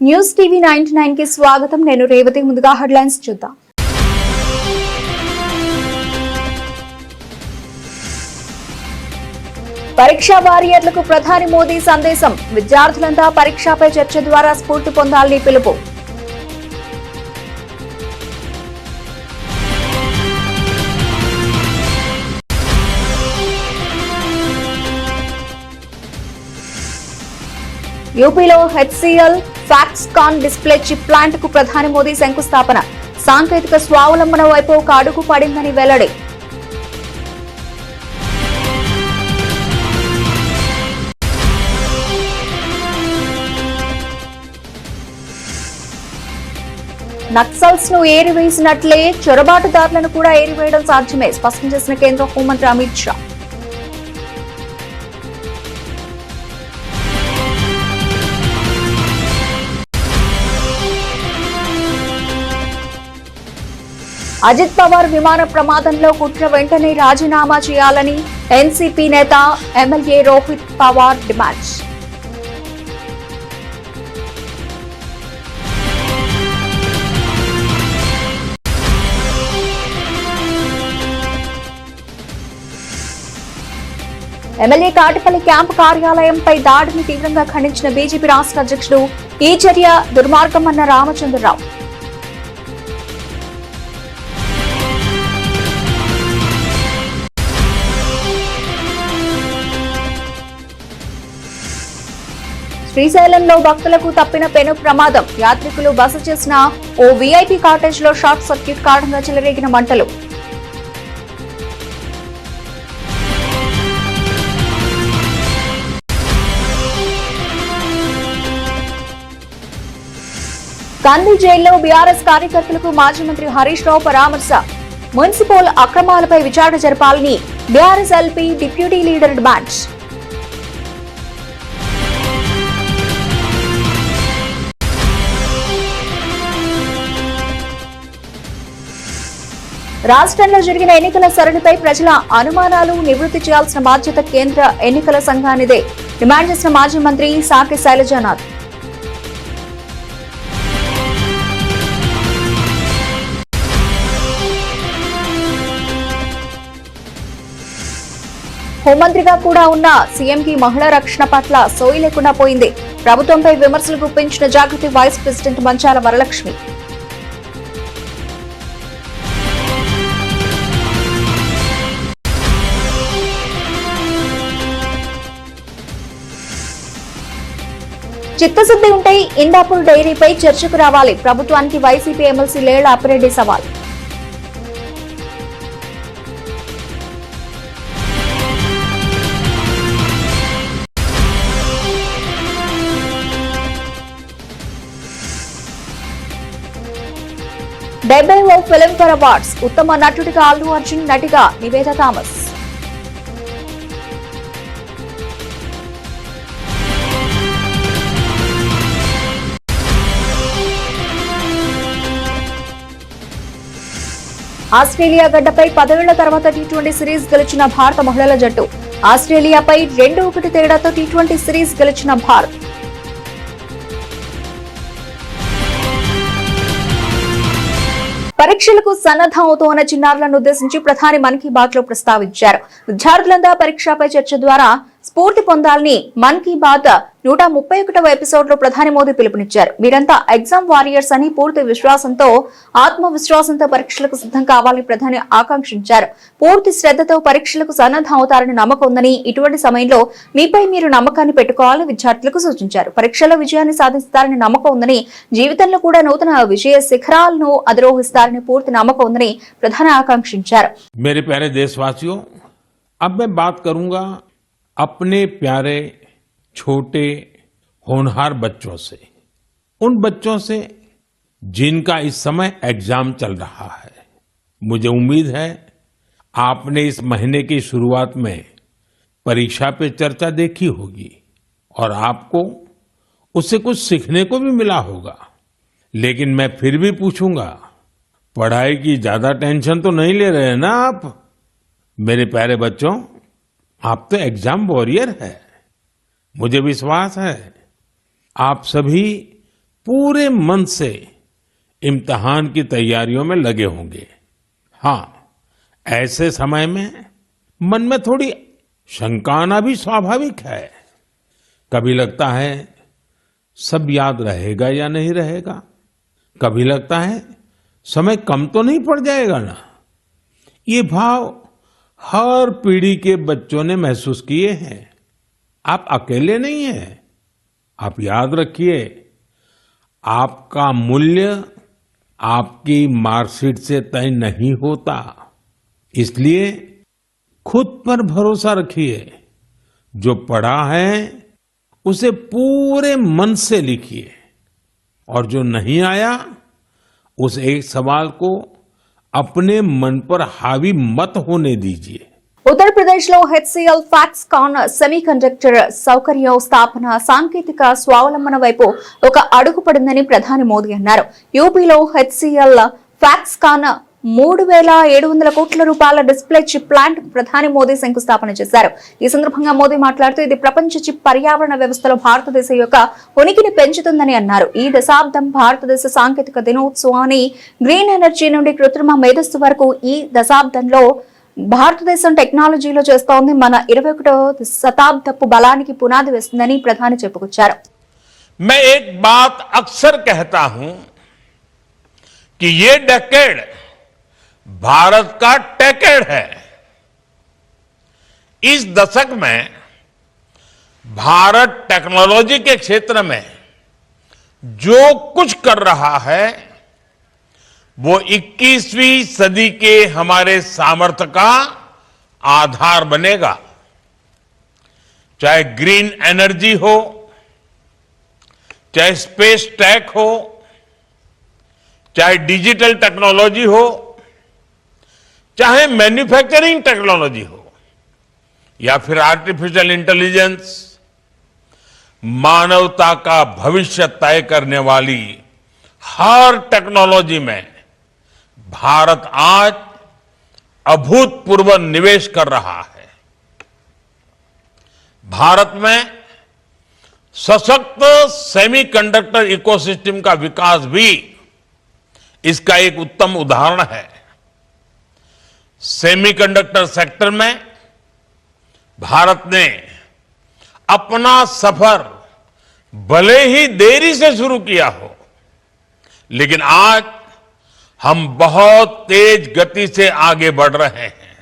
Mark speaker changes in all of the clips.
Speaker 1: News TV 99 కి స్వాగతం. నేను రేవతి. ముందుగా హెడ్లైన్స్ చూద్దాం. పరీక్షా వారియర్లకు ప్రధాని మోదీ సందేశం. విద్యార్థులంతా పరీక్షపై చర్చ ద్వారా స్ఫూర్తి పొందాలని పిలుపు. యూపీలో HCl Foxconn display chip plant కు ప్రధాని మోదీ శంకుస్థాపన. సాంకేతిక స్వావలంబన వైపు ఒక అడుగు పడిందని వెల్లడి. నక్సల్స్ ను ఏరివేసినట్లే చొరబాటుదారులను కూడా ఏరివేయడం సాధ్యమే, స్పష్టం చేసిన కేంద్ర హోంమంత్రి అమిత్ షా. అజిత్ పవార్ విమాన ప్రమాదంలో కుట్ర వెంటనే రాజీనామా చేయాలని ఎన్సీపీ నేత MLA Rohit Pawar demand. MLA Katipalli camp కార్యాలయంపై దాడిని తీవ్రంగా ఖండించిన బీజేపీ రాష్ట్ర అధ్యక్షుడు ఈ చర్య దుర్మార్గమన్న రామచంద్రరావు. శ్రీశైలంలో భక్తులకు తప్పిన పెను ప్రమాదం. యాత్రికులు బస చేసిన ఓ వీఐపీ కాటేజ్ లో షార్ట్ సర్క్యూట్ కారణంగా చెలరేగిన మంటలు. గాంధీ జైల్లో బీఆర్ఎస్ కార్యకర్తలకు మాజీ మంత్రి హరీష్ రావు పరామర్శ. మున్సిపల్ అక్రమాలపై విచారణ జరపాలని BRS LP deputy leader demand. రాష్ట్రంలో జరిగిన ఎన్నికల సరళిపై ప్రజల అనుమానాలు నివృత్తి చేయాల్సిన బాధ్యత కేంద్ర ఎన్నికల సంఘానిదే, డిమాండ్ చేసిన మాజీ మంత్రి సాకి శైలజానాథ్. హోంమంత్రిగా కూడా ఉన్న సీఎంకి మహిళా రక్షణ పట్ల సోయి లేకుండా పోయింది. ప్రభుత్వంపై విమర్శలు గుప్పించిన జాగృతి వైస్ ప్రెసిడెంట్ మంచాల వరలక్ష్మి. చిత్తశుద్ది ఉంటే ఇందాపూర్ డైరీపై చర్చకు రావాలి. ప్రభుత్వానికి వైసీపీ ఎమ్మెల్సీ లేళ్ల అప్పిరెడ్డి సవాల్. డెబ్బైవ ఫిల్మ్ఫేర్ అవార్డ్స్. ఉత్తమ నటుడిగా అల్లు అర్జున్, నటిగా నివేద థామస్. ఆస్ట్రేలియా గడ్డపై 10 ఏళ్ల తర్వాత టీ20 సిరీస్ గెలిచిన భారత మహిళల జట్టు. ఆస్ట్రేలియాపై 2-1 తేడాతో టీ20 సిరీస్ గెలిచిన భారత్. పరీక్షలకు సన్నద్ధం అవుతున్న చిన్నారులను ఉద్దేశించి ప్రధాని మన్ కీ బాత్ లో ప్రస్తావించారు. విద్యార్థులంతా పరీక్షపై చర్చ ద్వారా స్ఫూర్తి పొందాలని మన్ కీ బాత్ 131వ ఎపిసోడ్ లో ప్రధాని మోదీ పిలుపునిచ్చారు. మీరంతా ఎగ్జామ్ వారియర్స్ అని పూర్తి విశ్వాసంతో, ఆత్మవిశ్వాసంతో పరీక్షలకు సిద్ధం కావాలని ప్రధాని ఆకాంక్షించారు. పూర్తి శ్రద్ధతో పరీక్షలకు సన్నద్ధం అవుతారని నమ్మకం ఉందని, ఇటువంటి సమయంలో మీపై మీరు నమ్మకాన్ని పెట్టుకోవాలని విద్యార్థులకు సూచించారు. పరీక్షలో విజయాన్ని సాధిస్తారని నమ్మకం ఉందని, జీవితంలో కూడా నూతన విజయ శిఖరాలను అధిరోహిస్తారని పూర్తి నమ్మకం ఉందని ప్రధాని ఆకాంక్షించారు.
Speaker 2: मेरे प्यारे देशवासियों, अब मैं बात करूंगा अपने प्यारे छोटे होनहार बच्चों से, उन बच्चों से जिनका इस समय एग्जाम चल रहा है. मुझे उम्मीद है आपने इस महीने की शुरुआत में परीक्षा पे चर्चा देखी होगी और आपको उससे कुछ सीखने को भी मिला होगा. लेकिन मैं फिर भी पूछूंगा, पढ़ाई की ज्यादा टेंशन तो नहीं ले रहे ना आप? मेरे प्यारे बच्चों, आप तो एग्जाम वॉरियर है. मुझे विश्वास है आप सभी पूरे मन से इम्तिहान की तैयारियों में लगे होंगे। हाँ, ऐसे समय में मन में थोड़ी शंका आना भी स्वाभाविक है। कभी लगता है सब याद रहेगा या नहीं रहेगा, कभी लगता है समय कम तो नहीं पड़ जाएगा ना। ये भाव हर पीढ़ी के बच्चों ने महसूस किए हैं। आप अकेले नहीं हैं। आप याद रखिए, आपका मूल्य आपकी मार्कशीट से तय नहीं होता। इसलिए खुद पर भरोसा रखिए। जो पढ़ा है उसे पूरे मन से लिखिए और जो नहीं आया उस एक सवाल को अपने मन पर हावी मत होने दीजिए।
Speaker 1: ఉత్తరప్రదేశ్లో హెచ్సిఎల్ ఫాక్స్కాన్ సెమీకండక్టర్ సౌకర్యం స్థాపన సాంకేతిక స్వావలంబన వైపు ఒక అడుగు పడిందని ప్రధాని మోదీ అన్నారు. యూపీలో హెచ్సిఎల్ ఫాక్స్కాన్ 3,700 కోట్ల రూపాయల డిస్ప్లే చిప్ ప్లాంట్ ప్రధాని మోదీ శంకుస్థాపన చేశారు. ఈ సందర్భంగా మోదీ మాట్లాడుతూ ఇది ప్రపంచ చిప్ పర్యావరణ వ్యవస్థలో భారతదేశం యొక్క ఉనికిని పెంచుతుందని అన్నారు. ఈ దశాబ్దం భారతదేశ సాంకేతిక దినోత్సవాన్ని గ్రీన్ ఎనర్జీ నుండి కృత్రిమ మేధస్సు వరకు ఈ దశాబ్దంలో భారతదేశం టెక్నాలజీలో చేస్తోంది మన 21వ శతాబ్దపు బలానికి పునాది వేస్తుందని ప్రధాని చెప్పుకొచ్చారు.
Speaker 3: मैं एक बात अक्सर कहता हूं कि ये डेकेड भारत का टेकेड है। इस दशक में भारत टेक्नोलॉजी के क्षेत्र में जो कुछ कर रहा है वो 21वीं सदी के हमारे सामर्थ्य का आधार बनेगा। चाहे ग्रीन एनर्जी हो, चाहे स्पेस टेक हो, चाहे डिजिटल टेक्नोलॉजी हो, चाहे मैन्युफैक्चरिंग टेक्नोलॉजी हो या फिर आर्टिफिशियल इंटेलिजेंस, मानवता का भविष्य तय करने वाली हर टेक्नोलॉजी में भारत आज अभूतपूर्व निवेश कर रहा है। भारत में सशक्त सेमीकंडक्टर इकोसिस्टम का विकास भी इसका एक उत्तम उदाहरण है। सेमीकंडक्टर सेक्टर में भारत ने अपना सफर भले ही देरी से शुरू किया हो, लेकिन आज हम बहुत तेज गति से आगे बढ़ रहे हैं।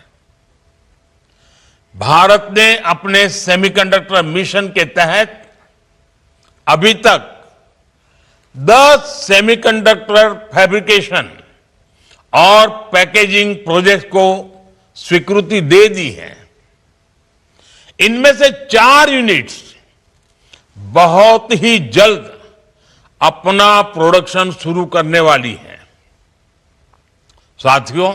Speaker 3: भारत ने अपने सेमीकंडक्टर मिशन के तहत अभी तक 10 सेमीकंडक्टर फैब्रिकेशन और पैकेजिंग प्रोजेक्ट को स्वीकृति दे दी है। इनमें से 4 यूनिट्स बहुत ही जल्द अपना प्रोडक्शन शुरू करने वाली है। साथियों,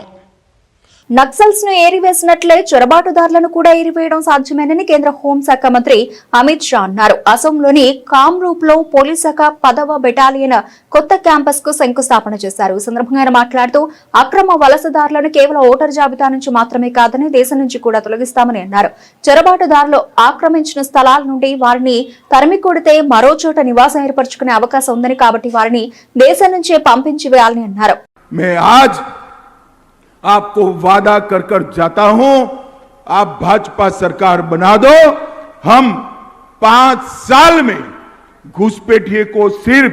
Speaker 1: నక్సల్స్ ను ఏరివేసినట్లే చొరబాటుదారులను కూడా ఏరివేయడం సాధ్యమేనని కేంద్ర హోంశాఖ మంత్రి అమిత్ షా అన్నారు. అసోంలోని కామ్రూప్ లో పోలీస్ శాఖ 10వ బెటాలియన్ కొత్త క్యాంపస్ కు శంకుస్థాపన చేశారు. ఈ సందర్భంగా ఆయన మాట్లాడుతూ అక్రమ వలసదారులను కేవలం ఓటర్ జాబితా నుంచి మాత్రమే కాదని దేశం నుంచి కూడా తొలగిస్తామని అన్నారు. చొరబాటుదారులు ఆక్రమించిన స్థలాల నుండి వారిని తరిమి కొడితే మరో చోట నివాసం ఏర్పరచుకునే అవకాశం ఉందని, కాబట్టి వారిని దేశం నుంచే పంపించి వేయాలని అన్నారు.
Speaker 4: आपको वादा कर कर जाता हूं, आप भाजपा सरकार बना दो, हम 5 साल में घुसपैठिए को सिर्फ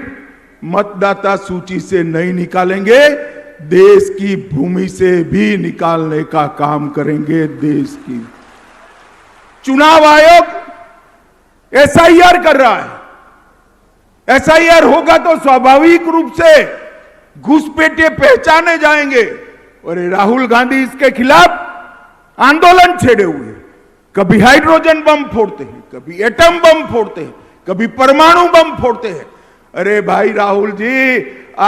Speaker 4: मतदाता सूची से नहीं निकालेंगे, देश की भूमि से भी निकालने का काम करेंगे। देश की चुनाव आयोग एसआईआर कर रहा है। एसआईआर होगा तो स्वाभाविक रूप से घुसपैठिए पहचाने जाएंगे। और राहुल गांधी इसके खिलाफ आंदोलन छेड़े हुए, कभी हाइड्रोजन बम फोड़ते हैं, कभी एटम बम फोड़ते हैं, कभी परमाणु बम फोड़ते हैं। अरे भाई राहुल जी,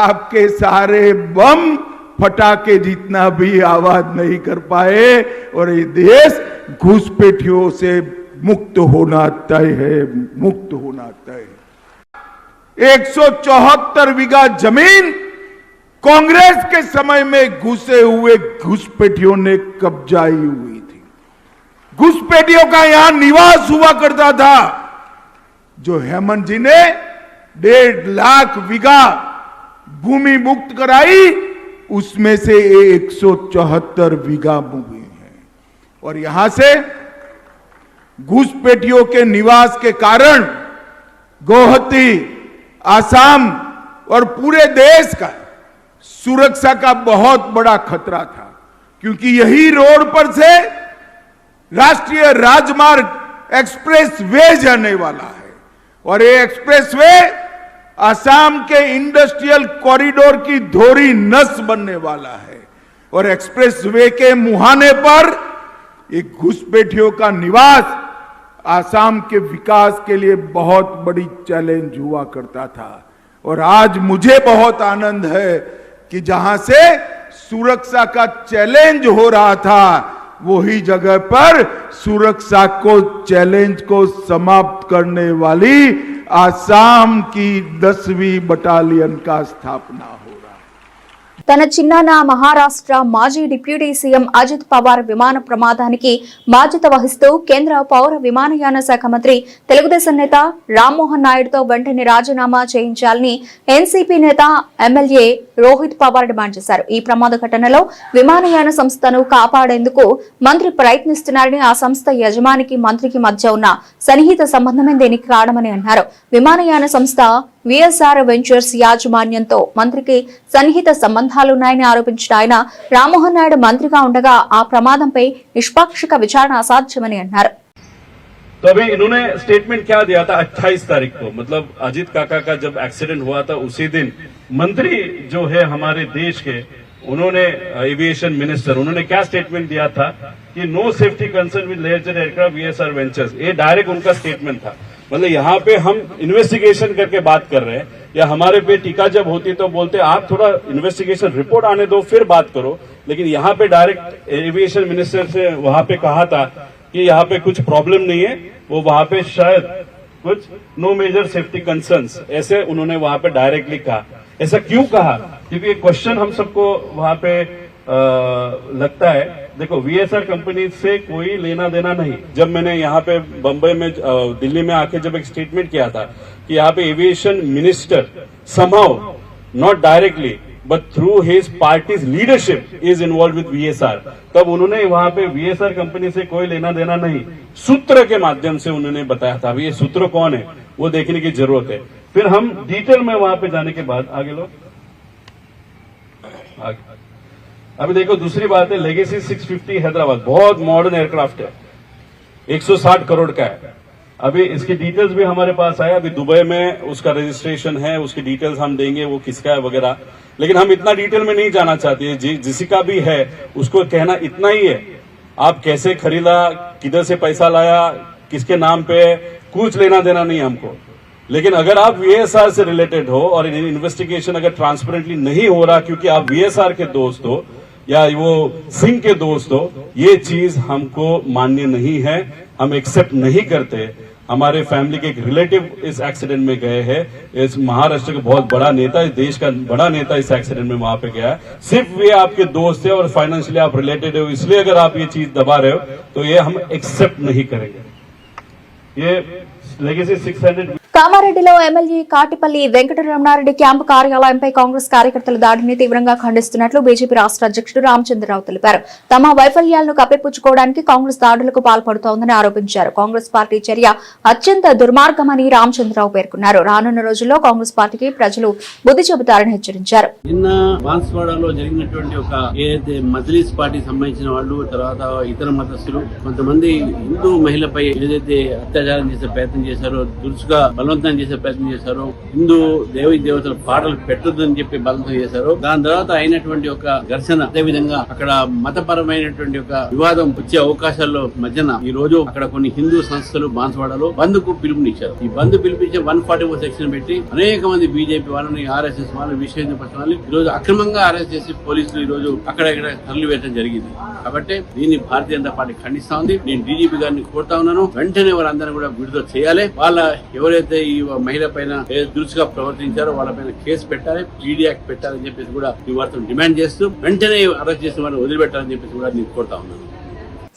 Speaker 4: आपके सारे बम फटाके जितना भी आवाज नहीं कर पाए और ये देश घुसपैठियों से मुक्त होना तय है, मुक्त होना तय है। 174 बीघा जमीन कांग्रेस के समय में घुसे हुए घुसपैठियों ने कब्जाई हुई थी। घुसपैठियों का यहां निवास हुआ करता था, जो हेमंत जी ने 1.5 लाख बीघा भूमि मुक्त कराई, उसमें से 174 बीघा भूमि है। और यहां से घुसपैठियों के निवास के कारण गुवाहाटी, आसाम और पूरे देश का सुरक्षा का बहुत बड़ा खतरा था, क्योंकि यही रोड पर से राष्ट्रीय राजमार्ग एक्सप्रेस वे जाने वाला है और ये एक्सप्रेस वे असम के इंडस्ट्रियल कॉरिडोर की धोरी नस बनने वाला है। और एक्सप्रेस वे के मुहाने पर एक घुसपैठियों का निवास असम के विकास के लिए बहुत बड़ी चैलेंज हुआ करता था। और आज मुझे बहुत आनंद है कि जहां से सुरक्षा का चैलेंज हो रहा था, वही जगह पर सुरक्षा को चैलेंज को समाप्त करने वाली असम की 10वीं बटालियन का स्थापना हो रहा है।
Speaker 1: తన చిన్నాన్న మహారాష్ట్ర మాజీ డిప్యూటీ సీఎం అజిత్ పవార్ విమాన ప్రమాదానికి బాధ్యత వహిస్తూ కేంద్ర పౌర విమానయాన శాఖ మంత్రి తెలుగుదేశం నేత రామ్మోహన్ నాయుడుతో వెంటనే రాజీనామా చేయించాలని ఎన్సీపీ నేత ఎమ్మెల్యే రోహిత్ పవార్ డిమాండ్ చేశారు. ఈ ప్రమాద ఘటనలో విమానయాన సంస్థను కాపాడేందుకు మంత్రి ప్రయత్నిస్తున్నారని, ఆ సంస్థ యజమానికి మంత్రికి మధ్య ఉన్న సన్నిహిత సంబంధమే దీనికి కారణమని అన్నారు. విమానయాన సంస్థ విఎస్ఆర్ వెంచర్స్ యాజమాన్యంతో మంత్రికి సన్నిహిత సంబంధాలున్నాయని ఆరోపించిన ఆయన, రామ్మోహన్ నాయుడు మంత్రిగా ఉండగా ఆ ప్రమాదంపై నిష్పాక్షిక విచారణ అసాధ్యమని అన్నారు.
Speaker 5: तो अभी इन्होंने स्टेटमेंट क्या दिया था 28 तारीख को, मतलब अजीत काका का जब एक्सीडेंट हुआ था उसी दिन मंत्री जो है हमारे देश के, उन्होंने एविएशन मिनिस्टर, उन्होंने क्या स्टेटमेंट दिया था कि no safety concern with Learjet aircraft VSR Ventures, ये डायरेक्ट उनका स्टेटमेंट था. मतलब यहाँ पे हम इन्वेस्टिगेशन करके बात कर रहे हैं, या हमारे पे टीका जब होती तो बोलते आप थोड़ा इन्वेस्टिगेशन रिपोर्ट आने दो फिर बात करो, लेकिन यहाँ पे डायरेक्ट एविएशन मिनिस्टर से वहां पे कहा था कि यहाँ पे कुछ प्रॉब्लम नहीं है, वो वहां पे शायद कुछ नो मेजर सेफ्टी कंसर्न्स ऐसे उन्होंने वहां पे डायरेक्टली कहा. ऐसा क्यों कहा? क्योंकि एक क्वेश्चन हम सबको वहां पे लगता है. देखो, वीएसआर कंपनी से कोई लेना देना नहीं. जब मैंने यहाँ पे बंबई में दिल्ली में आके जब एक स्टेटमेंट किया था कि यहाँ पे aviation minister somehow not directly but through his parties leadership is involve with VSR, तब उन्होंने वहां पे वीएसआर कंपनी से कोई लेना देना नहीं, सूत्र के माध्यम से उन्होंने बताया था. अभी ये सूत्र कौन है वो देखने की जरूरत है. फिर हम डिटेल में वहां पे जाने के बाद आगे लोग अभी देखो, दूसरी बात है लेगेसी 650 हैदराबाद, बहुत मॉडर्न एयरक्राफ्ट है, 160 करोड़ का है. अभी इसकी डिटेल्स भी हमारे पास आया, अभी दुबई में उसका रजिस्ट्रेशन है, उसकी डिटेल्स हम देंगे वो किसका है वगैरह, लेकिन हम इतना डिटेल में नहीं जाना चाहते. जिसका भी है उसको कहना इतना ही है, आप कैसे खरीदा, किधर से पैसा लाया, किसके नाम पे, कुछ लेना देना नहीं हमको. लेकिन अगर आप वीएसआर से रिलेटेड हो और इन्वेस्टिगेशन अगर ट्रांसपेरेंटली नहीं हो रहा क्योंकि आप वीएसआर के दोस्त हो या वो सिंह के दोस्त हो, ये चीज हमको मान्य नहीं है, हम एक्सेप्ट नहीं करते. हमारे फैमिली के एक रिलेटिव इस एक्सीडेंट में गए हैं, इस महाराष्ट्र का बहुत बड़ा नेता, इस देश का बड़ा नेता इस एक्सीडेंट में वहां पे गया है. सिर्फ वे आपके दोस्त है और फाइनेंशियली आप रिलेटेड हो, इसलिए अगर आप ये चीज दबा रहे हो तो ये हम एक्सेप्ट नहीं करेंगे. ये लेगेसी 600
Speaker 1: కామారెడ్డిలో ఎమ్మెల్యే కాటిపల్లి వెంకటరమణారెడ్డి క్యాంపు కార్యాలయంపై కాంగ్రెస్ కార్యకర్తల దాడిని తీవ్రంగా ఖండిస్తున్నట్లు బీజేపీ రాష్ట్ర అధ్యక్షుడు రామచంద్రరావు తెలిపారు. తమ వైఫల్యాలను కప్పిపుచ్చుకోవడానికి కాంగ్రెస్ దాడులకు పాల్పడుతోందని ఆరోపించారు. కాంగ్రెస్ పార్టీ చర్య అత్యంత దుర్మార్గమని రామచంద్రరావు పేర్కొన్నారు. రానున్న రోజుల్లో కాంగ్రెస్ పార్టీకి ప్రజలు బుద్ధి చెబుతారని హెచ్చరించారు.
Speaker 6: నిన్న బాన్స్వాడలో జరిగినటువంటి ఒక ఏదైతే మజ్లిస్ పార్టీ సంబంధించిన వాళ్ళు, తర్వాత ఇతర మతస్థులు కొంతమంది హిందూ మహిళపై ఏదైతే అత్యాచారం చేసే ప్రయత్నం చేశారో, దురుసుగా బలవంతం చేసే ప్రయత్నం చేశారు, హిందూ దేవీ దేవతల పాటలు పెట్టొద్దని చెప్పి బలవంతం చేశారు. దాని తర్వాత అయినటువంటి ఒక ఘర్షణ, అదేవిధంగా అక్కడ మతపరమైనటువంటి ఒక వివాదం వచ్చే అవకాశాల్లో మధ్యన ఈ రోజు అక్కడ కొన్ని హిందూ సంస్థలు బాన్స్వాడలో బంద్ కు పిలుపునిచ్చారు. ఈ బంద్ పిలిపించే 144 సెక్షన్ పెట్టి అనేక మంది బీజేపీ వాళ్ళని, ఆర్ఎస్ఎస్ వాళ్ళని, విశ్వ హిందూ పరిషత్ వాళ్ళని ఈ రోజు అక్రమంగా అరెస్ట్ చేసి పోలీసులు ఈ రోజు అక్కడక్కడ తరలివేయడం జరిగింది. కాబట్టి దీన్ని భారతీయ జనతా పార్టీ ఖండిస్తా ఉంది. నేను డీజీపీ గారిని కోరుతా ఉన్నాను, వెంటనే వారందరూ కూడా విడుదల చేయాలి. వాళ్ళ ఎవరైతే ఈ మహిళ పైన దురుసుగా ప్రవర్తించారో వాళ్ళపైన కేసు పెట్టాలి, ఈడీ యాక్ట్ పెట్టాలని చెప్పేసి కూడా ఈ వారితో డిమాండ్ చేస్తూ వెంటనే అరెస్ట్ చేసిన వారిని వదిలిపెట్టాలని చెప్పేసి కూడా నేను కోరుతా ఉన్నాను.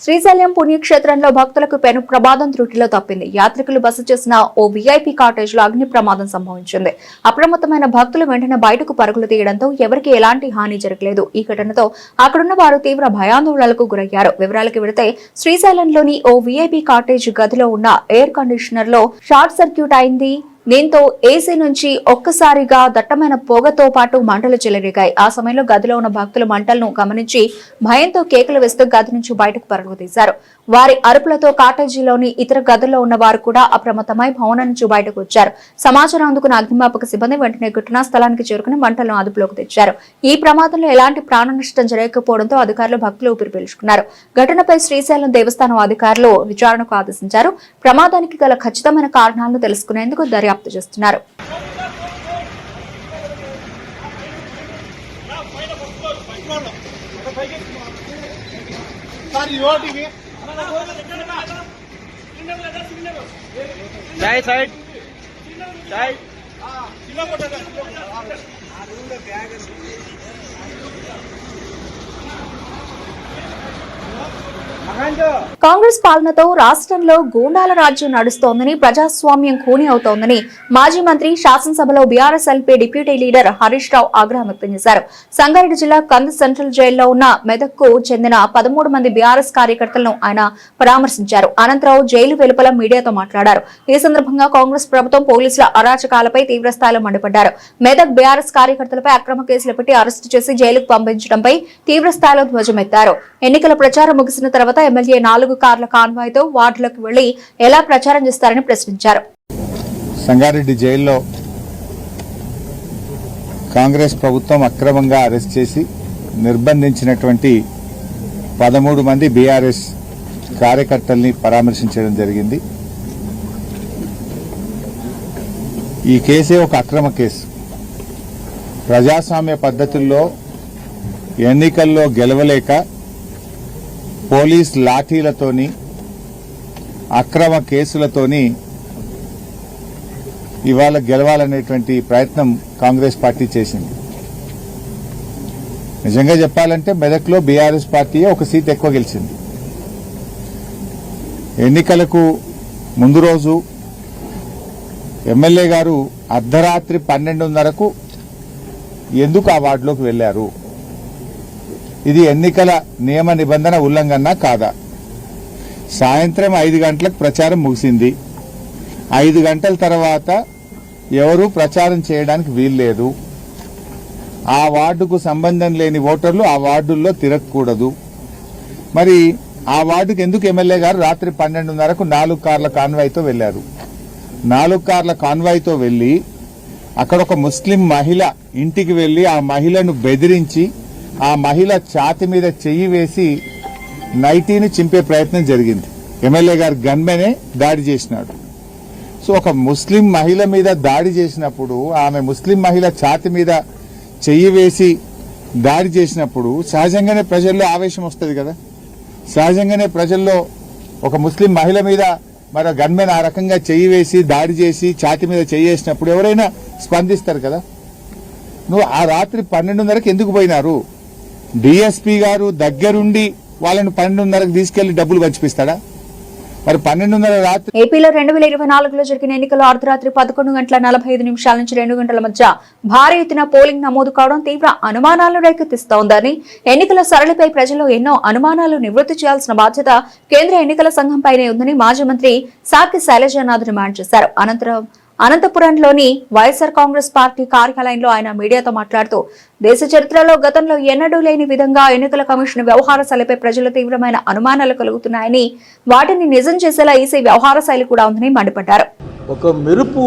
Speaker 1: శ్రీశైలం పుణ్యక్షేత్రంలో భక్తులకు పెను ప్రమాదం త్రుటిలో తప్పింది. యాత్రికులు బస చేసిన ఓ వీఐపీ కాటేజ్ లో అగ్ని ప్రమాదం సంభవించింది. అప్రమత్తమైన భక్తులు వెంటనే బయటకు పరుగులు తీయడంతో ఎవరికీ ఎలాంటి హాని జరగలేదు. ఈ ఘటనతో అక్కడున్న వారు తీవ్ర భయాందోళనలకు గురయ్యారు. వివరాలకు వెళితే శ్రీశైలంలోని ఓ వీఐపీ కాటేజ్ గదిలో ఉన్న ఎయిర్ కండిషనర్ లో షార్ట్ సర్క్యూట్ అయింది. దీంతో ఏసీ నుంచి ఒక్కసారిగా దట్టమైన పొగతో పాటు మంటలు చెలరేగాయి. ఆ సమయంలో గదిలో ఉన్న భక్తులు మంటలను గమనించి భయంతో కేకలు వేస్తూ గది నుంచి బయటకు పరుగులు తీశారు. వారి అరుపులతో కాటేజీలోని ఇతర గదుల్లో ఉన్న వారు కూడా అప్రమత్తమై భవనం నుంచి బయటకు వచ్చారు. సమాచారం అందుకున్న అగ్నిమాపక సిబ్బంది వెంటనే ఘటనా స్థలానికి చేరుకుని మంటలను అదుపులోకి తెచ్చారు. ఈ ప్రమాదంలో ఎలాంటి ప్రాణ నష్టం జరగకపోవడంతో అధికారులు భక్తులు ఊపిరి పీల్చుకున్నారు. ఘటనపై శ్రీశైలం దేవస్థానం అధికారులు విచారణకు ఆదేశించారు. ప్రమాదానికి గల ఖచ్చితమైన కారణాలను తెలుసుకునేందుకు దర్యాప్తు చేస్తున్నారు. కాంగ్రెస్ పాలనతో రాష్ట్రంలో గూండాల రాజ్యం నడుస్తోందని, ప్రజాస్వామ్యం ఖూనీ అవుతోందని మాజీ మంత్రి శాసనసభలో BRS LP deputy leader Harish Rao ఆగ్రహం వ్యక్తం చేశారు. సంగారెడ్డి జిల్లా కంది సెంట్రల్ జైల్లో ఉన్న మెదక్కు చెందిన 13 మంది బీఆర్ఎస్ కార్యకర్తలను ఆయన పరామర్శించారు. అనంతరం జైలు వెలుపల మీడియాతో మాట్లాడారు. ఈ సందర్భంగా కాంగ్రెస్ ప్రభుత్వం పోలీసుల అరాచకాలపై తీవ్రస్థాయిలో మండిపడ్డారు. మెదక్ బీఆర్ఎస్ కార్యకర్తలపై అక్రమ కేసులు పెట్టి అరెస్టు చేసి జైలుకు పంపించడంపై తీవ్రస్థాయిలో ధ్వజమెత్తారు. ఎన్నికల ప్రచారం ముగిసిన తర్వాత ఎమ్మెల్యే 4 కార్ల కాన్వాయ్తో వార్డులకు వెళ్లి ఎలా ప్రచారం చేస్తారని ప్రశ్నించారు.
Speaker 7: సంగారెడ్డి జైల్లో కాంగ్రెస్ ప్రభుత్వం అక్రమంగా అరెస్ట్ చేసి నిర్బంధించినటువంటి 13 మంది బీఆర్ఎస్ కార్యకర్తల్ని పరామర్శించడం జరిగింది. ఈ కేసే ఒక అక్రమ కేసు. ప్రజాస్వామ్య పద్ధతుల్లో ఎన్నికల్లో గెలవలేక పోలీస్ లాఠీలతోని అక్రమ కేసులతోని ఇవాళ గెలవాలనేటువంటి ప్రయత్నం కాంగ్రెస్ పార్టీ చేసింది. నిజంగా చెప్పాలంటే మెదక్లో బీఆర్ఎస్ పార్టీ ఒక సీట్ ఎక్కువ గెలిచింది. ఎన్నికలకు ముందు రోజు ఎమ్మెల్యే గారు అర్ధరాత్రి 12:30కు ఎందుకు ఆ వార్డులోకి వెళ్లారు? ఇది ఎన్నికల నియమ నిబంధన ఉల్లంఘన కాదా? సాయంత్రం 5 గంటలకు ప్రచారం ముగిసింది. 5 గంటల తర్వాత ఎవరూ ప్రచారం చేయడానికి వీల్లేదు. ఆ వార్డుకు సంబంధం లేని ఓటర్లు ఆ వార్డుల్లో తిరగకూడదు. మరి ఆ వార్డుకు ఎందుకు ఎమ్మెల్యే గారు రాత్రి 12:30కు 4 కార్ల కాన్వాయ్తో వెళ్లారు? 4 కార్ల కాన్వాయ్తో వెళ్లి అక్కడ ఒక ముస్లిం మహిళ ఇంటికి వెళ్లి ఆ మహిళను బెదిరించి ఆ మహిళ ఛాతి మీద చెయ్యి వేసి నైటీని చింపే ప్రయత్నం జరిగింది. ఎమ్మెల్యే గారు గన్మెనే దాడి చేసినాడు. సో ఒక ముస్లిం మహిళ మీద దాడి చేసినప్పుడు, ఆమె ముస్లిం మహిళ ఛాతి మీద చెయ్యి వేసి దాడి చేసినప్పుడు సహజంగానే ప్రజల్లో ఆవేశం వస్తుంది కదా. సహజంగానే ప్రజల్లో ఒక ముస్లిం మహిళ మీద మరో గన్మెన్ ఆ రకంగా చెయ్యి వేసి దాడి చేసి ఛాతి మీద చెయ్యి వేసినప్పుడు ఎవరైనా స్పందిస్తారు కదా. నువ్వు ఆ రాత్రి 12:30కి ఎందుకు పోయినారు? డీఎస్పీ గారు దగ్గరుండి వాళ్ళని 12:30కి తీసుకెళ్లి డబ్బులు పంచిపిస్తాడా? మరి 12:30 రాత్రి.
Speaker 1: ఏపీలో 2024లో జరిగిన ఎన్నికల్లో అర్ధరాత్రి 11:45 నుంచి 2 గంటల మధ్య భారీ ఎత్తున పోలింగ్ నమోదు కావడం తీవ్ర అనుమానాలను రేకెత్తిస్తోందని, ఎన్నికల సరళిపై ప్రజల్లో ఎన్నో అనుమానాలు నివృత్తి చేయాల్సిన బాధ్యత కేంద్ర ఎన్నికల సంఘంపైనే ఉందని మాజీ మంత్రి సాకి శైలజానాథ్ డిమాండ్ చేశారు. అనంతపురంలోని వైఎస్ఆర్ కాంగ్రెస్ పార్టీ కార్యాలయంలో ఆయన మీడియాతో మాట్లాడుతూ, దేశ చరిత్రలో గతంలో ఎన్నడూ లేని విధంగా ఎన్నికల కమిషన్ వ్యవహార శైలిపై ప్రజలు తీవ్రమైన అనుమానాలు కలుగుతున్నాయని, వాటిని నిజం చేసేలా ఈసీ వ్యవహార శైలి కూడా ఉందని మండిపడ్డారు.
Speaker 8: ఒక మెరుపు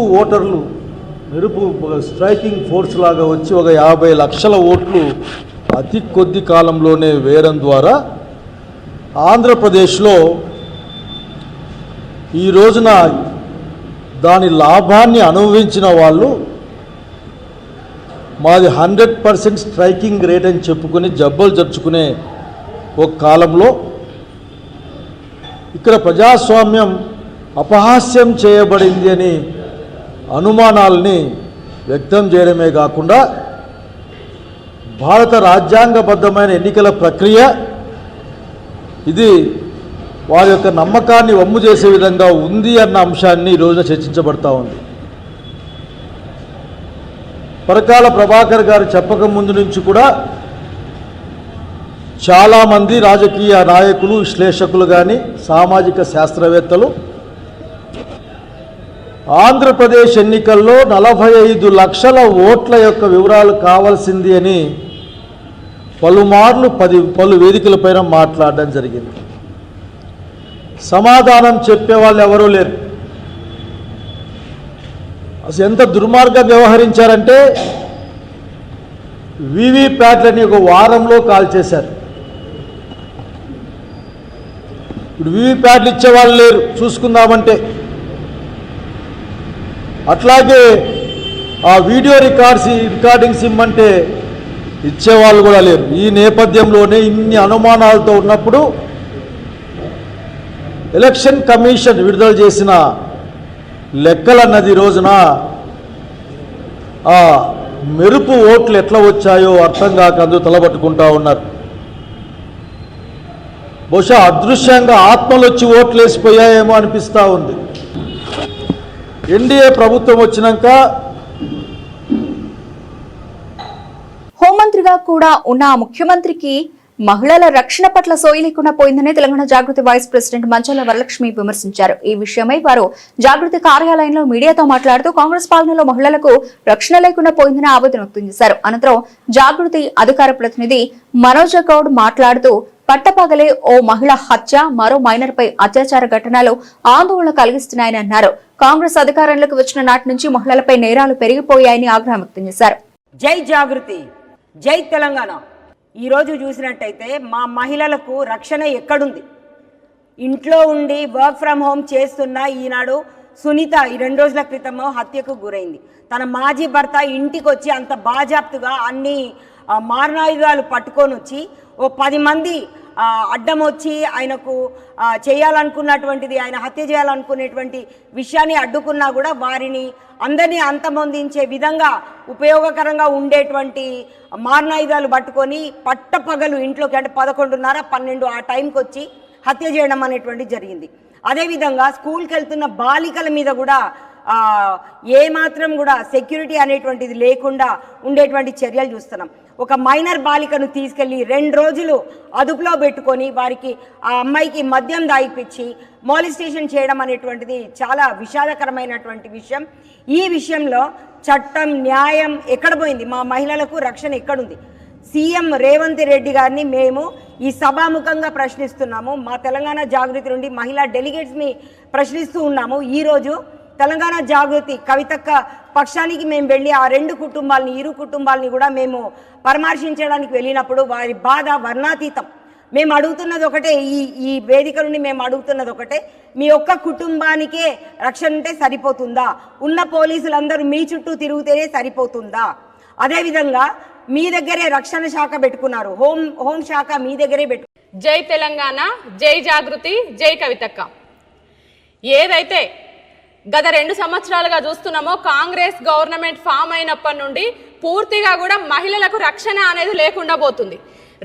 Speaker 8: స్ట్రైకింగ్ ఫోర్స్ లాగా వచ్చి ఒక 50 లక్షల ఓట్లు అతి కొద్ది కాలంలోనే వేయడం ద్వారా ఆంధ్రప్రదేశ్లో ఈ రోజున దాని లాభాన్ని అనుభవించిన వాళ్ళు మాది 100% స్ట్రైకింగ్ రేట్ అని చెప్పుకొని జబ్బలు జరుచుకునే ఒక కాలంలో ఇక్కడ ప్రజాస్వామ్యం అపహాస్యం చేయబడింది అని అనుమానాలని వ్యక్తం చేయడమే కాకుండా భారత రాజ్యాంగబద్ధమైన ఎన్నికల ప్రక్రియ ఇది వారి యొక్క నమ్మకాన్ని వమ్ము చేసే విధంగా ఉంది అన్న అంశాన్ని ఈరోజు చర్చించబడతా ఉంది. పరకాల ప్రభాకర్ గారు చెప్పక ముందు నుంచి కూడా చాలామంది రాజకీయ నాయకులు, విశ్లేషకులు కానీ సామాజిక శాస్త్రవేత్తలు ఆంధ్రప్రదేశ్ ఎన్నికల్లో 45 లక్షల ఓట్ల యొక్క వివరాలు కావాల్సింది అని పలుమార్లు పలు వేదికలపైన మాట్లాడడం జరిగింది. సమాధానం చెప్పేవాళ్ళు ఎవరూ లేరు. అసలు ఎంత దుర్మార్గంగా వ్యవహరించారంటే వీవీప్యాట్లని ఒక వారంలో కాల్చేశారు. ఇప్పుడు వీవీప్యాట్లు ఇచ్చేవాళ్ళు లేరు చూసుకుందామంటే. అట్లాగే ఆ వీడియో రికార్డింగ్స్ ఇమ్మంటే ఇచ్చేవాళ్ళు కూడా లేరు. ఈ నేపథ్యంలోనే ఇన్ని అనుమానాలతో ఉన్నప్పుడు ఎలక్షన్ కమిషన్ విడుదల చేసిన లెక్కలన్నది రోజున ఆ మెరుపు ఓట్లు ఎట్లా వచ్చాయో అర్థం కాక అందరూ తలబట్టుకుంటా ఉన్నారు. బహుశా అదృశ్యంగా ఆత్మలు వచ్చి ఓట్లు వేసిపోయాయేమో అనిపిస్తూ ఉంది. ఎన్డీఏ ప్రభుత్వం వచ్చినాక
Speaker 1: హోంమంత్రిగా కూడా ఉన్న ముఖ్యమంత్రికి మహిళల రక్షణ పట్ల సోయి లేకుండా పోయిందని తెలంగాణ జాగృతి వైస్ ప్రెసిడెంట్ మంచాల వరలక్ష్మి విమర్శించారు. ఈ విషయమై వారు జాగృతి కార్యాలయంలో మీడియాతో మాట్లాడుతూ కాంగ్రెస్ పాలనలో మహిళలకు రక్షణ లేకుండా పోయిందని ఆవేదన వ్యక్తం చేశారు. అనంతరం జాగృతి అధికార ప్రతినిధి మనోజ్ గౌడ్ మాట్లాడుతూ పట్టపగలే ఓ మహిళ హత్య, మరో మైనర్ పై అత్యాచార ఘటనలు ఆందోళన కలిగిస్తున్నాయని అన్నారు. కాంగ్రెస్ అధికారంలోకి వచ్చిన నాటి నుంచి మహిళలపై నేరాలు పెరిగిపోయాయని ఆగ్రహం వ్యక్తం చేశారు.
Speaker 9: జై జాగృతి, జై తెలంగాణ. ఈరోజు చూసినట్టయితే మా మహిళలకు రక్షణ ఎక్కడుంది? ఇంట్లో ఉండి వర్క్ ఫ్రమ్ హోమ్ చేస్తున్న ఈనాడు సునీత ఈ 2 రోజుల క్రితము హత్యకు గురైంది. తన మాజీ భర్త ఇంటికి వచ్చి అంత బాజాప్తుగా అన్ని మారణాయుధాలు పట్టుకొని వచ్చి ఓ 10 మంది అడ్డం వచ్చి ఆయనకు చేయాలనుకున్నటువంటిది, ఆయన హత్య చేయాలనుకునేటువంటి విషయాన్ని అడ్డుకున్నా కూడా వారిని అందరినీ అంతమొందించే విధంగా ఉపయోగకరంగా ఉండేటువంటి మారణాయుధాలు పట్టుకొని పట్టపగలు ఇంట్లోకి, అంటే 11:30, 12 ఆ టైంకి వచ్చి హత్య చేయడం అనేటువంటి జరిగింది. అదేవిధంగా స్కూల్కి వెళ్తున్న బాలికల మీద కూడా ఏమాత్రం కూడా సెక్యూరిటీ అనేటువంటిది లేకుండా ఉండేటువంటి చర్యలు చూస్తున్నాం. ఒక మైనర్ బాలికను తీసుకెళ్లి 2 రోజులు అదుపులో పెట్టుకొని వారికి ఆ అమ్మాయికి మద్యం దాయిపించి మాలిస్టేషన్ చేయడం అనేటువంటిది చాలా విషాదకరమైనటువంటి విషయం. ఈ విషయంలో చట్టం, న్యాయం ఎక్కడ పోయింది? మా మహిళలకు రక్షణ ఎక్కడుంది? సీఎం రేవంత్ రెడ్డి గారిని మేము ఈ సభాముఖంగా ప్రశ్నిస్తున్నాము. మా తెలంగాణ జాగృతి నుండి మహిళా డెలిగేట్స్ని ప్రశ్నిస్తూ ఉన్నాము. ఈరోజు తెలంగాణ జాగృతి కవితక్క పక్షానికి మేము వెళ్ళి ఆ 2 కుటుంబాలని, ఇరు కుటుంబాలని కూడా మేము పరామర్శించడానికి వెళ్ళినప్పుడు వారి బాధ వర్ణాతీతం. మేము అడుగుతున్నది ఒకటే, ఈ వేదిక నుండి మేము అడుగుతున్నది ఒకటే, మీ ఒక్క కుటుంబానికే రక్షణ ఉంటే సరిపోతుందా? ఉన్న పోలీసులందరూ మీ చుట్టూ తిరుగుతేనే సరిపోతుందా? అదేవిధంగా మీ దగ్గరే రక్షణ శాఖ పెట్టుకున్నారు, హోం శాఖ మీ దగ్గరే పెట్టు.
Speaker 10: జై తెలంగాణ, జై జాగృతి, జై కవితక్క. ఏదైతే గత 2 సంవత్సరాలుగా చూస్తున్నామో కాంగ్రెస్ గవర్నమెంట్ ఫామ్ అయినప్పటి నుండి పూర్తిగా కూడా మహిళలకు రక్షణ అనేది లేకుండా పోతుంది.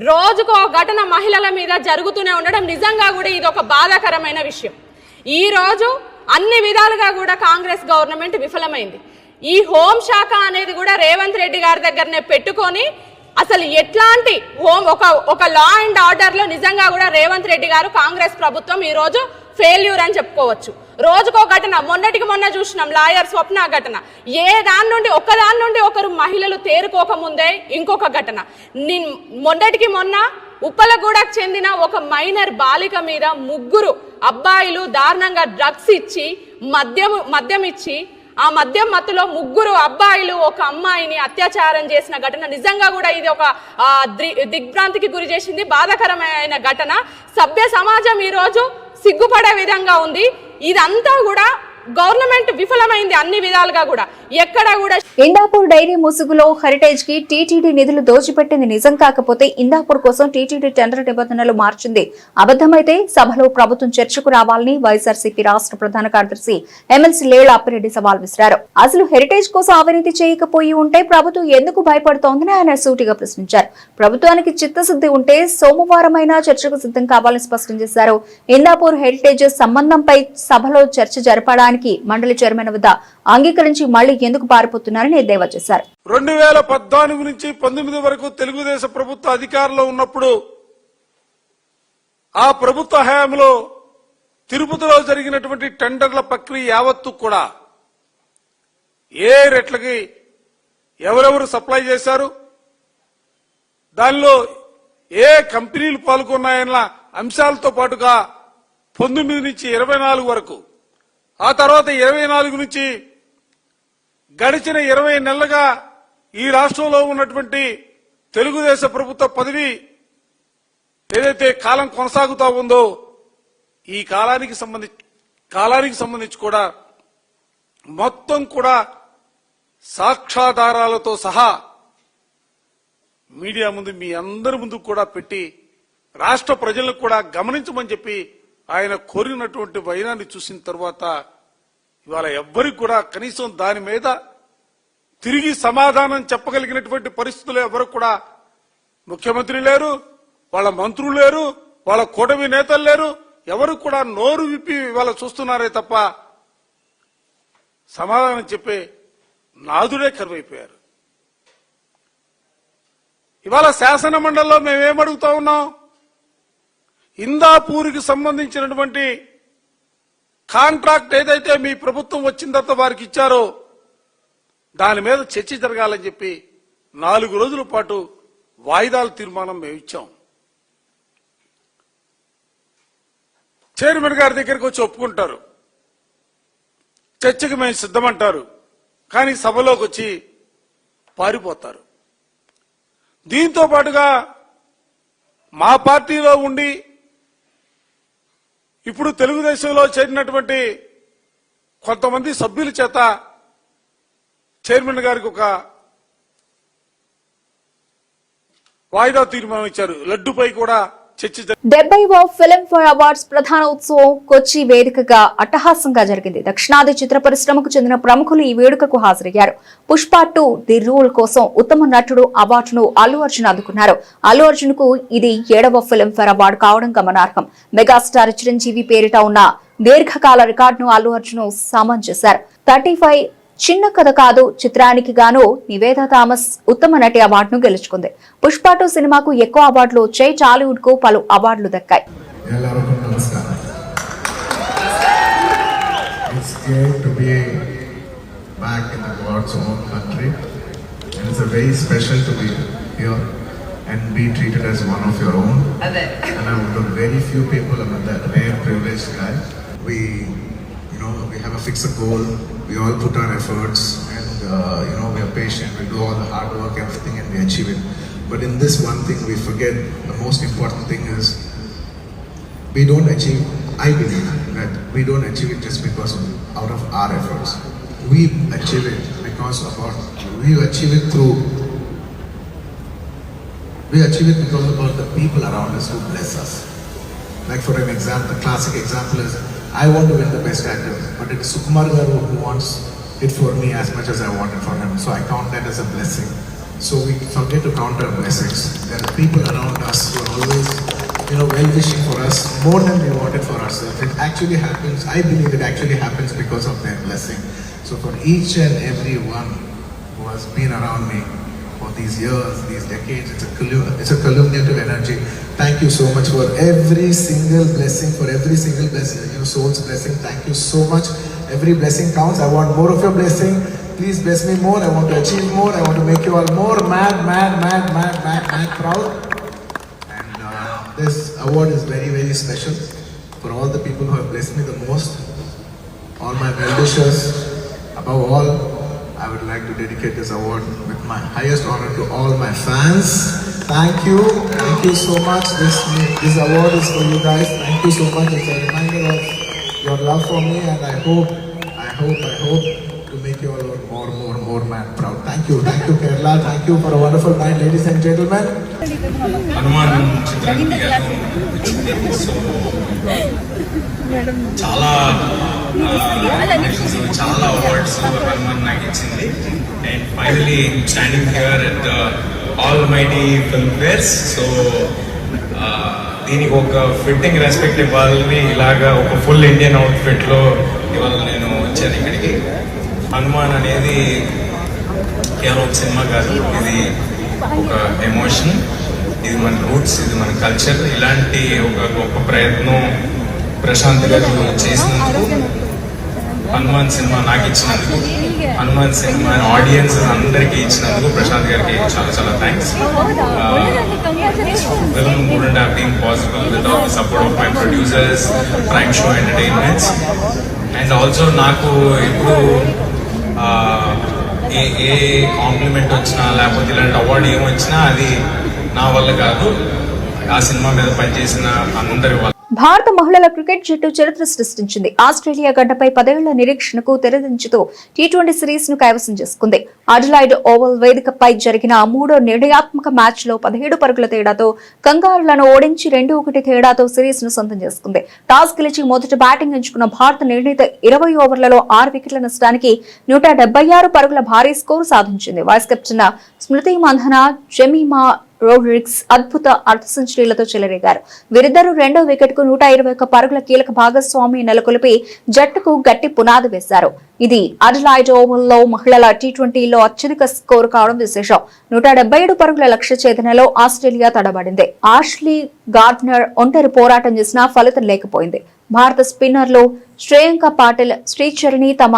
Speaker 10: రోజుకో ఘటన మహిళల మీద జరుగుతూనే ఉండడం నిజంగా కూడా ఇది ఒక బాధాకరమైన విషయం. ఈ రోజు అన్ని విధాలుగా కూడా కాంగ్రెస్ గవర్నమెంట్ విఫలమైంది. ఈ హోంశాఖ అనేది కూడా రేవంత్ రెడ్డి గారి దగ్గరనే పెట్టుకొని అసలు ఎట్లాంటి ఒక లా అండ్ ఆర్డర్ లో నిజంగా కూడా రేవంత్ రెడ్డి గారు, కాంగ్రెస్ ప్రభుత్వం ఈ రోజు ఫెయిల్యూర్ అని చెప్పుకోవచ్చు. రోజుకో ఘటన, మొన్నటికి మొన్న చూసినాం లాయర్ స్వప్న ఘటన. ఒకదాని నుండి ఒకరు మహిళలు తేరుకోకముందే ఇంకొక ఘటన. మొన్నటికి మొన్న ఉప్పలగూడకు చెందిన ఒక మైనర్ బాలిక మీద 3 అబ్బాయిలు దారుణంగా డ్రగ్స్ ఇచ్చి మద్యం ఇచ్చి ఆ మద్యం మత్తులో 3 అబ్బాయిలు ఒక అమ్మాయిని అత్యాచారం చేసిన ఘటన నిజంగా కూడా ఇది ఒక దిగ్భ్రాంతికి గురి చేసింది, బాధాకరమైన ఘటన. సభ్య సమాజం ఈరోజు సిగ్గుపడే విధంగా ఉంది. ఇదంతా కూడా గవర్నమెంట్ విఫలమైంది అన్ని విధాలుగా కూడా. ఎక్కడ కూడా
Speaker 1: ఇందాపూర్ డైరీ ముసుగులో హెరిటేజ్ కి టీటీడీ నిధులు దోచిపెట్టింది నిజం కాకపోతే ఇందాపూర్ కోసం టీటీడీ టెండర్ నిబంధనలు మార్చింది అబద్ధమైతే సభలో ప్రభుత్వం చర్చకు రావాలని వైఎస్ఆర్సీపీ రాష్ట్ర ప్రధాన కార్యదర్శి ఎమ్మెల్సీ లేళ్ల అప్పిరెడ్డి సవాల్ విసిరారు. అసలు హెరిటేజ్ కోసం అవినీతి చేయకపోయి ఉంటే ప్రభుత్వం ఎందుకు భయపడుతోందని ఆయన సూటిగా ప్రశ్నించారు. ప్రభుత్వానికి చిత్తశుద్ధి ఉంటే సోమవారమైనా చర్చకు సిద్ధం కావాలని స్పష్టం చేశారు. ఇందాపూర్ హెరిటేజ్ సంబంధంపై సభలో చర్చ జరపడానికి మండలి చైర్మన్ వద్ద అంగీకరించి మళ్లీ ఎందుకు పారిపోతున్నారని ఎద్దేవా చేశారు.
Speaker 8: 2014 నుంచి 19 వరకు తెలుగుదేశం ప్రభుత్వ అధికారంలో ఉన్నప్పుడు ఆ ప్రభుత్వ హయాంలో తిరుపతిలో జరిగినటువంటి టెండర్ల ప్రక్రియ యావత్తు కూడా ఏ రేట్లకి ఎవరెవరు సప్లై చేశారు, దానిలో ఏ కంపెనీలు పాల్గొన్నాయన్న అంశాలతో పాటుగా 19 నుంచి 24 వరకు, ఆ తర్వాత 24 నుంచి గడిచిన 20 నెలలుగా ఈ రాష్ట్రంలో ఉన్నటువంటి తెలుగుదేశం ప్రభుత్వ పదవి ఏదైతే కాలం కొనసాగుతా ఉందో ఈ కాలానికి సంబంధించి కూడా మొత్తం కూడా సాక్ష్యాధారాలతో సహా మీడియా ముందు మీ అందరి ముందు కూడా పెట్టి రాష్ట్ర ప్రజలకు కూడా గమనించమని చెప్పి ఆయన కోరినటువంటి వైనాన్ని చూసిన తర్వాత ఇవాళ ఎవ్వరికి కూడా కనీసం దాని మీద తిరిగి సమాధానం చెప్పగలిగినటువంటి పరిస్థితులు ఎవరు కూడా ముఖ్యమంత్రి లేరు, వాళ్ళ మంత్రులు లేరు, వాళ్ళ కూటమి నేతలు లేరు, ఎవరు కూడా నోరు విప్పి ఇవాళ చూస్తున్నారే తప్ప సమాధానం చెప్పే నాదుడే కరువైపోయారు. ఇవాళ శాసన మండలిలో మేమేమడుగుతా ఉన్నాం, ఇందాపూర్కి సంబంధించినటువంటి కాంట్రాక్ట్ ఏదైతే మీ ప్రభుత్వం వచ్చిన తర్వాత వారికి ఇచ్చారో దాని మీద చర్చ జరగాలని చెప్పి 4 రోజుల పాటు వాయిదాల తీర్మానం మేము ఇచ్చాం. చైర్మన్ గారి దగ్గరికి వచ్చి ఒప్పుకుంటారు, చర్చకు మేము సిద్ధమంటారు, కానీ సభలోకి వచ్చి పారిపోతారు. దీంతో పాటుగా మా పార్టీలో ఉండి ఇప్పుడు తెలుగుదేశంలో చేరినటువంటి కొంతమంది సభ్యుల చేత చైర్మన్ గారికి ఒక వాయిదా తీర్మానం ఇచ్చారు. లడ్డుపై కూడా చర్చ.
Speaker 1: 70వ ఫిల్మ్ఫేర్ అవార్డ్స్ ప్రధాన ఉత్సవం కొచ్చి వేదికగా అట్టహాసంగా జరిగింది. దక్షిణాది చిత్ర పరిశ్రమకు చెందిన ప్రముఖులు ఈ వేడుకకు హాజరయ్యారు. పుష్ప 2 ది రూల్ కోసం ఉత్తమ నటుడు అవార్డును అల్లు అర్జున్ అందుకున్నారు. అల్లు అర్జున్ కు ఇది 7వ ఫిల్మ్ఫేర్ అవార్డు కావడం గమనార్హం. మెగాస్టార్ చిరంజీవి పేరిట ఉన్న దీర్ఘకాల రికార్డును అల్లు అర్జున్ సమన్ చేశారు. 35 చిన్న కథ కాదు చిత్రానికి గాను నివేదా థామస్ ఉత్తమ నటి అవార్డును గెలుచుకుంది. పుష్ప 2 సినిమాకు ఎక్కువ అవార్డులు వచ్చాయి. టాలీవుడ్ కు పలు అవార్డులు దక్కాయి.
Speaker 11: And be treated as one of your own. And I'm one of the very few people, I'm that rare privileged guy. We have a fixed goal, we all put our efforts, and we are patient, we do all the hard work, everything, and we achieve it. But in this one thing we forget, the most important thing is, we don't achieve, I believe that we don't achieve it just because out of our efforts. We achieve it because of we achieve it because of the people around us who bless us. Like for an example, the classic example is, I want to win the best actor, but it's Sukumar Garu who wants it for me as much as I want it for him. So I count that as a blessing. So we forget to count our blessings. There are people around us who are always, well-wishing for us more than we want it for ourselves. It actually happens, I believe it actually happens because of their blessing. So for each and every one who has been around me for these years, these decades, it's a columniative energy. Thank you so much for every single blessing, your soul's blessing. Thank you so much. Every blessing counts. I want more of your blessing. Please bless me more. I want to achieve more. I want to make you all more mad proud. And this award is very, very special for all the people who have blessed me the most. All my well-wishers. Above all, I would like to dedicate this award with my highest honor to all my fans. Thank you so much. This award is for you guys. Thank you so much. It's a reminder of your love for me, and I hope I hope to make you all more man proud. Thank you Kerala, thank you for a wonderful night, ladies and gentlemen.
Speaker 12: Hanuman చిత్రానికి so చాలా చాలా awards Hanuman నాకు ఇచ్చింది. And finally standing here at the all mighty film fares. So దీనికి ఒక fitting respect ఇవ్వాలని ఇలాగా ఒక ఫుల్ ఇండియన్ అవుట్ఫిట్ లో ఇవాళ నేను వచ్చాను ఇక్కడికి. హనుమాన్ అనేది కేవలం ఒక సినిమా కాదు, ఇది ఒక ఎమోషన్, ఇది మన రూట్స్, ఇది మన కల్చర్. ఇలాంటి ఒక గొప్ప ప్రయత్నం ప్రశాంత్ గారు చేసినందుకు, హనుమాన్ సినిమా నాకు ఇచ్చినందుకు, హనుమాన్ సినిమా ఆడియన్స్ అందరికీ ఇచ్చినందుకు ప్రశాంత్ గారికి చాలా చాలా thanks. Film wouldn't have been possible without the support of my producers, Prime Show Entertainments. And also నాకు ఇప్పుడు ఏ కాంప్లిమెంట్ వచ్చినా లేకపోతే ఇలాంటి అవార్డు ఏమొచ్చినా అది నా వల్ల కాదు, ఆ సినిమా మీద పనిచేసిన అందరి వల్ల.
Speaker 1: భారత మహిళల క్రికెట్ జట్టు చరిత్ర సృష్టించింది. ఆస్ట్రేలియా గడ్డపై 10 ఏళ్ల నిరీక్షణకు తెరదించుతూ టీ20 సిరీస్ ను కైవసం చేసుకుంది. అడిలైడ్ ఓవల్ వేదికపై జరిగిన 3వ నిర్ణయాత్మక మ్యాచ్ లో 17 పరుగుల తేడాతో కంగారులను ఓడించి 2-1 తేడాతో సిరీస్ ను సొంతం చేసుకుంది. టాస్ గెలిచి మొదట బ్యాటింగ్ ఎంచుకున్న భారత్ నిర్ణీత 20 ఓవర్లలో 6 వికెట్ల నష్టానికి 176 పరుగుల భారీ స్కోరు సాధించింది. వైస్ కెప్టెన్ స్మృతి మంధన, జెమీమా రోడ్రిగ్స్ అద్భుత అర్ధ సెంచరీలతో చెలరేగారు. వీరిద్దరూ 2వ వికెట్ కు 121 పరుగుల కీలక భాగస్వామి నెలకొల్పి జట్టుకు గట్టి పునాది వేశారు. ఇది అడిలైడ్ ఓవల్ లో మహిళల టీ20లో అత్యధిక స్కోరు కావడం విశేషం. 177 పరుగుల లక్ష్య ఛేదనలో ఆస్ట్రేలియా తడబడింది. ఆష్లీ గార్డ్నర్ ఒంటరి పోరాటం చేసినా ఫలితం లేకపోయింది. భారత స్పిన్నర్లు శ్రేయాంక పాటిల్, శ్రీచరణి తమ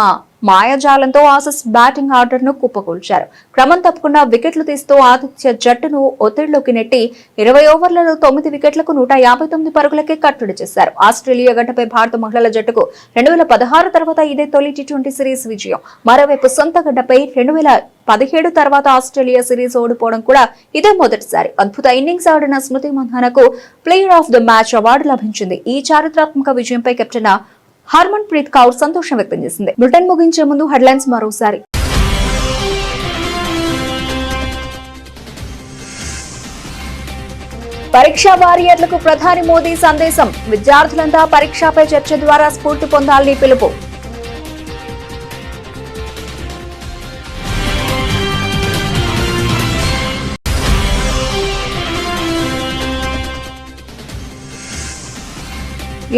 Speaker 1: మాయాజాలంతో ఆసీస్ బ్యాటింగ్ ఆర్డర్ ను కుప్పకూల్చారు. క్రమం తప్పకుండా వికెట్లు తీస్తూ ఆతిథ్య జట్టును ఒత్తిడిలోకి నెట్టి 20 ఓవర్లలో 9 వికెట్లకు 159 పరుగులకే కట్టడి చేశారు. ఆస్ట్రేలియా గడ్డపై భారత మహిళల జట్టుకు 2016 తర్వాత ఇదే తొలి టీ20 సిరీస్ విజయం. మరోవైపు సొంత గడ్డపై 2017 తర్వాత ఆస్ట్రేలియా సిరీస్ ఓడిపోవడం కూడా ఇదే మొదటిసారి. అద్భుత ఇన్నింగ్స్ ఆడిన స్మృతి మంధానకు player of the match award లభించింది. ఈ చారిత్రాత్మక విజయంపై కెప్టెన్ హర్మన్ ప్రీత్ కౌర్ సంతోషం వ్యక్తం చేసింది. బులెటిన్ ముగించే ముందు హెడ్లైన్స్ మరోసారి. పరీక్షా వారియర్లకు ప్రధాని మోదీ సందేశం. విద్యార్థులంతా పరీక్షపై చర్చ ద్వారా స్ఫూర్తి పొందాలని పిలుపు.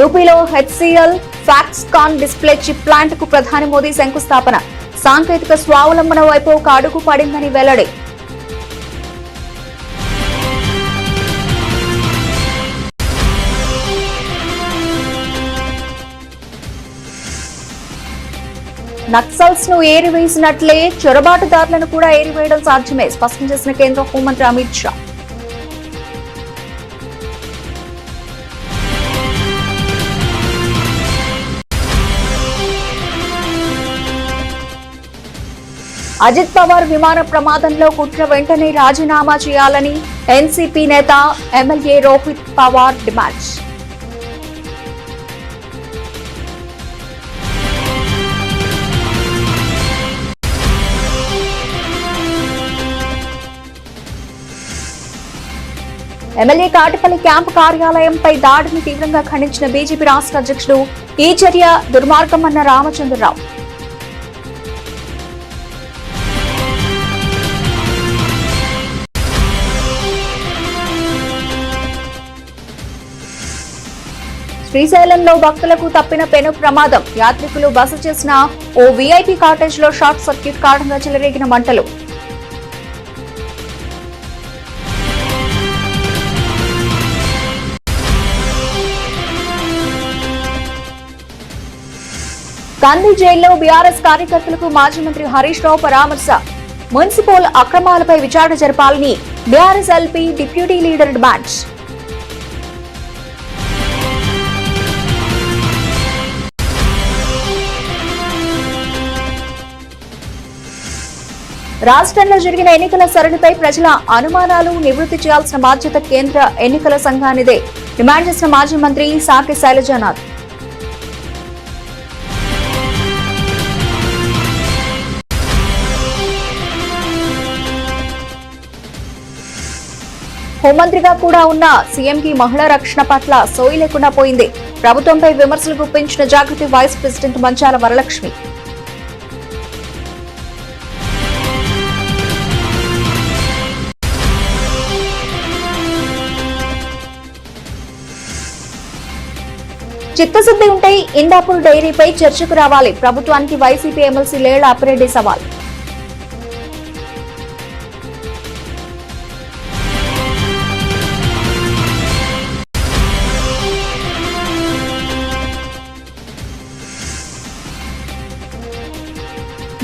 Speaker 1: యూపీలో HCl Foxconn display chip plant కు ప్రధాని మోదీ శంకుస్థాపన. సాంకేతిక స్వావలంబన వైపు ఒక అడుగు పడిందని వెల్లడి. నక్సల్స్ ను ఏరివేసినట్లే చొరబాటుదారులను కూడా ఏరివేయడం సాధ్యమే, స్పష్టం చేసిన కేంద్ర హోంమంత్రి అమిత్ షా. అజిత్ పవార్ విమాన ప్రమాదంలో కుట్ర వెంటనే రాజీనామా చేయాలని ఎన్సీపీ నేత MLA Rohit Pawar demand. MLA Katipalli camp కార్యాలయంపై దాడిని తీవ్రంగా ఖండించిన బీజేపీ రాష్ట్ర అధ్యక్షుడు ఈ చర్య దుర్మార్గమన్న రామచంద్రరావు. శ్రీశైలంలో భక్తులకు తప్పిన పెను ప్రమాదం. యాత్రికులు బస చేసిన ఓ వీఐపీ కాటేజ్ లో షార్ట్ సర్క్యూట్ కారణంగా చెలరేగిన మంటలు. గాంధీ జైల్లో బీఆర్ఎస్ కార్యకర్తలకు మాజీ మంత్రి హరీష్ రావు పరామర్శ. మున్సిపల్ అక్రమాలపై విచారణ జరపాలని BRS LP deputy leader demand. రాష్ట్రంలో జరిగిన ఎన్నికల సరళిపై ప్రజల అనుమానాలు నివృత్తి చేయాల్సిన బాధ్యత కేంద్ర ఎన్నికల సంఘానిదే, డిమాండ్ చేసిన మాజీ మంత్రి సాకి శైలజానాథ్. హోంమంత్రిగా కూడా ఉన్న సీఎంకి మహిళా రక్షణ పట్ల సోయి లేకుండా పోయింది. ప్రభుత్వంపై విమర్శలు గుప్పించిన జాగృతి వైస్ ప్రెసిడెంట్ మంచాల వరలక్ష్మి. చిత్తశుద్ధి ఉంటే ఇండాపూర్ డైరీపై చర్చకు రావాలి. ప్రభుత్వానికి వైసీపీ ఎమ్మెల్సీ లేళ్ల అప్పిరెడ్డి సవాల్.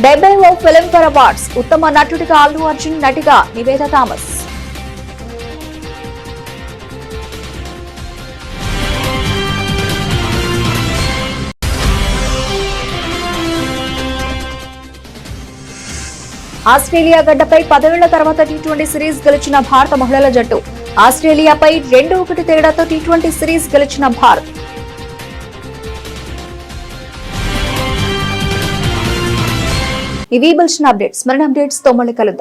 Speaker 1: డెబ్బైవ ఫిల్మ్ఫేర్ అవార్డ్స్ ఉత్తమ నటుడిగా అల్లు అర్జున్, నటిగా నివేద థామస్. ఆస్ట్రేలియా గడ్డపై 10 ఏళ్ల తర్వాత టీ20 సిరీస్ గెలిచిన భారత మహిళల జట్టు. ఆస్ట్రేలియాపై 2-1 తేడాతో టీ20 సిరీస్ గెలిచిన భారత్. ఇవి బులెటిన్ అప్డేట్స్. మరిన్ని అప్డేట్స్ తో మళ్ళీ కలుద్దాం.